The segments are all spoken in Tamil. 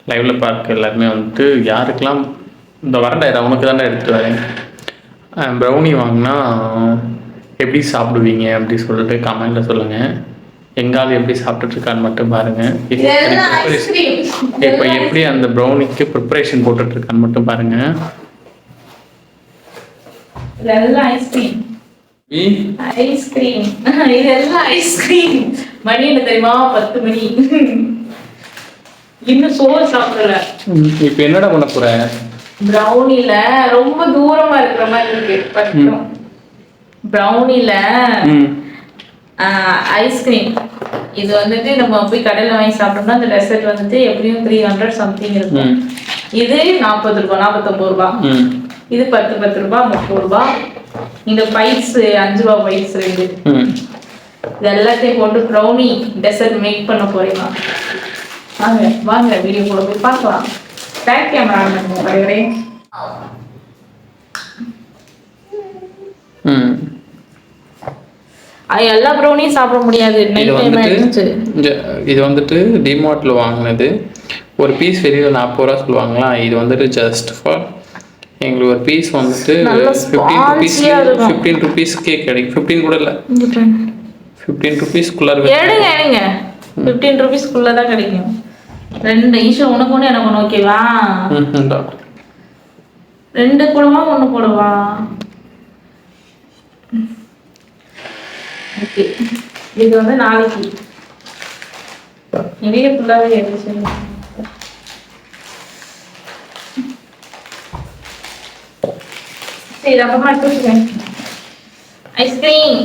லைவில் பார்க்க எல்லாருமே வந்துட்டு யாருக்கெல்லாம் இந்த வரண்டா உனக்கு தானே எடுத்து வரேன். ப்ரௌனி வாங்கினா எப்படி சாப்பிடுவீங்க அப்படி சொல்லிட்டு கமெண்ட்டில் சொல்லுங்கள். எங்காவது எப்படி சாப்பிட்டுட்ருக்கான்னு மட்டும் பாருங்கள். இப்போ எப்படி அந்த ப்ரௌனிக்கு ப்ரிப்பரேஷன் போட்டுட்ருக்கான்னு மட்டும் பாருங்கள். ஐஸ்கிரீம் ஐஸ்கிரீம் இதெல்லாம் ஐஸ்கிரீம். மணி என்ன தெரியுமா? 10 மணி. இன்னும் சோறு சாப்பிடல. இப்ப என்னடா பண்ண போற? ப்ரௌனில ரொம்ப தூரமா இருக்கிற மாதிரி இருக்கு பட்டம். ப்ரௌனில ஐஸ்கிரீம். இது வந்துட்டு நம்ம போய் கடையில வாங்கி சாப்பிட்டோம்னா அந்த டெசர்ட் வந்துட்டு எப்படியும் 300 சம்திங் இருக்கும். இது 40 ரூபாய் 49 ரூபாய். இது 10 ரூபாய் 30 ரூபாய். இந்த பைட்ஸ் 5 ரூபாய் பைட்ஸ் 2. இது எல்லாத்தையும் போட்டு ப்ரௌனி டெசர்ட் மேக் பண்ண போறீங்க. வாங்க வாங்க வீடியோ கூட போய் பார்க்கலாம். பேக் கேமரா பண்ணுங்க வரையறே. எல்லா ப்ரௌனியும் சாப்பிட முடியாது. இது வந்துட்டு டிமார்ட்ல வாங்கினது. ஒரு பீஸ் வெளியில் 40 ரூபா சொல்லுவாங்களா. இது வந்துட்டு ஜஸ்ட் ஃபார் எங்களுக்கு ஒரு பீஸ் வந்துட்டு 15 ருபீஸ்க்கே கிடைக்கும். 15 கூட இல்லை, 15 ருபீஸ்க்குள்ள எடுங்க எடுங்க. 15 ருபீஸ்க்குள்ள தான் கிடைக்கும். 2 ஈஷா உனக்கு ஒன்று எனக்கு ஒன்று. ஓகேவா? 2 போடவா 1 போடவா? ஓகே. இது வந்து நாளைக்கு நிறைய ஃபுல்லாகவே எடுத்து சரி அப்புறமா எடுத்துக்கிறேன். ஐஸ்கிரீம்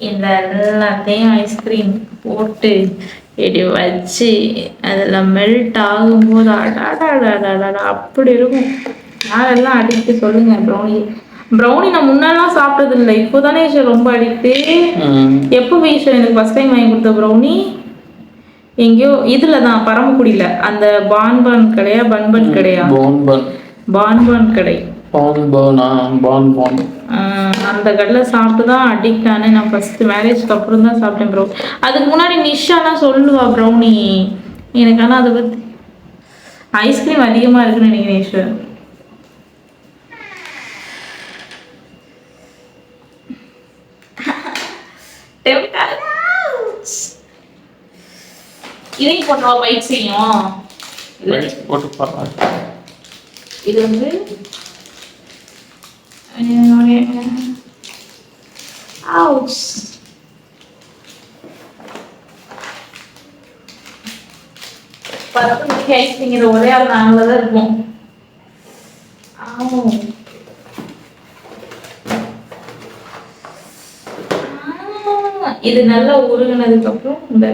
இந்த எல்லாத்தையும் ஐஸ்கிரீம் போட்டு இப்படி வச்சு அதில் மெல்ட் ஆகும்போது அடாடாடாடாடா அப்படி இருக்கும். யாரெல்லாம் அடிக்ட்டு சொல்லுங்க. ப்ரௌனி நான் முன்னெல்லாம் சாப்பிட்டது இல்லை, இப்போதானே ஈஸ்வர் ரொம்ப அடிக்ட்டு. எப்போ ஈஸ்வர் எனக்கு ஃபர்ஸ்ட் டைம் வாங்கி கொடுத்த ப்ரௌனி எங்கேயோ இதுல தான் பரமக்குடியில அந்த பான்பன் கடையா பன்பன் கடையா பான்பன் கடை அந்த கடையில் சாப்பிட்டு தான் அடிக்ட் ஆனேன். நான் ஃபர்ஸ்ட் மேரேஜ்க்கு அப்புறம் தான் சாப்பிட்டேன் ப்ரௌ. அதுக்கு முன்னாடி நிஷாலாம் சொல்லுவா ப்ரௌனி எனக்கு. ஆனால் அதை பற்றி ஐஸ்கிரீம் அதிகமாக இருக்குன்னு நினைக்கிறேன் ஈஸ்வர். இதையும் போட்டா பைட் செய்யும். இது வந்து ouch. பத்து மணிக்கு ஐஸ் திங்கிற ஒரே ஆள் நாங்கள தான் இருப்போம். இது நல்லா உருகுனதுக்கு அப்புறம் இந்த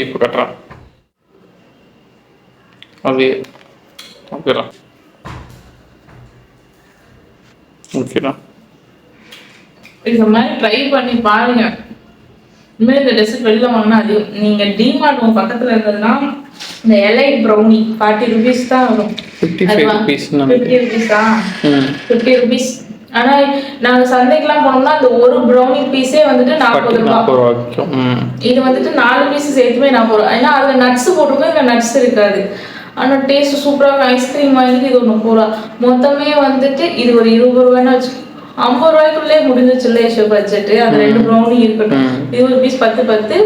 இப்போ கட்டுறான் அது ஓகேடா. ஓகேடா, இந்த மாதிரி ட்ரை பண்ணி பாருங்க. இனிமேல் இந்த டெசர்ட் வெளியில் வாங்கினா அது நீங்கள் டிமார்ட் உங்கள் பக்கத்தில் இருந்ததுன்னா இந்த எலைட் ப்ரௌனி 40 ருபீஸ் தான் வரும். 50 ருபீஸா? 50 ருபீஸ். ஆனால் நாங்கள் சந்தைக்கெல்லாம் போனோம்னா அந்த ஒரு ப்ரௌனி பீஸே வந்துட்டு 40 ரூபாய். இது வந்துட்டு 4 பீஸ் சேர்த்துமே 40 ரூபா. ஏன்னா அதில் நட்ஸ் போட்டிருக்கோம், இதில் நட்ஸ் இருக்காது. ஆனால் டேஸ்ட் சூப்பராக ஐஸ்கிரீம் வாங்கிட்டு இது ஒன்று போகிறா. மொத்தமே வந்துட்டு இது ஒரு 20 ரூபாய்னா வச்சு 50 ரூபாய்க்குள்ளே முடிஞ்சிச்சுல்ல ஈஸ்வர் பட்ஜெட்டு. அது 2 ப்ரௌனி இருக்கட்டும். இது ஒரு பீஸ் 10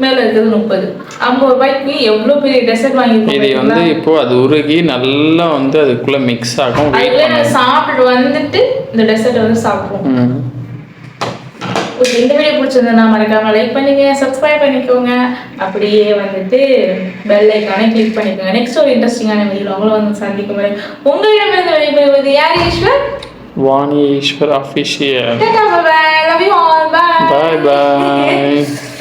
மேலே இருக்கிறது 30. 50 ரூபாய்க்கு எவ்வளோ பெரிய டெசர்ட் வாங்கிருக்கோம். இது வந்து இப்போ அது உருகி நல்லா வந்து அதுக்குள்ள மிக்ஸ் ஆகும். அதுக்குள்ளே சாப்பிட்டு வந்துட்டு இந்த டெசர்ட் வந்து சாப்பிடுவோம். ஓகே, இந்த வீடியோ பிடிச்சிருந்தா மறக்காம லைக் பண்ணிக்கங்க, சப்ஸ்கிரைப் பண்ணிக்கோங்க. அப்படியே வந்துட்டு பெல் ஐக்கானை கிளிக் பண்ணிக்கோங்க. நெக்ஸ்ட் ஒரு இன்ட்ரெஸ்டிங்கான வீடியோ உங்களை வந்து சந்திக்கும் வரை உங்களிடமிருந்து வெளிப்படுவது யார்? Eswar Vani Eswar official. Bye bye. Love you all. Bye. Bye bye.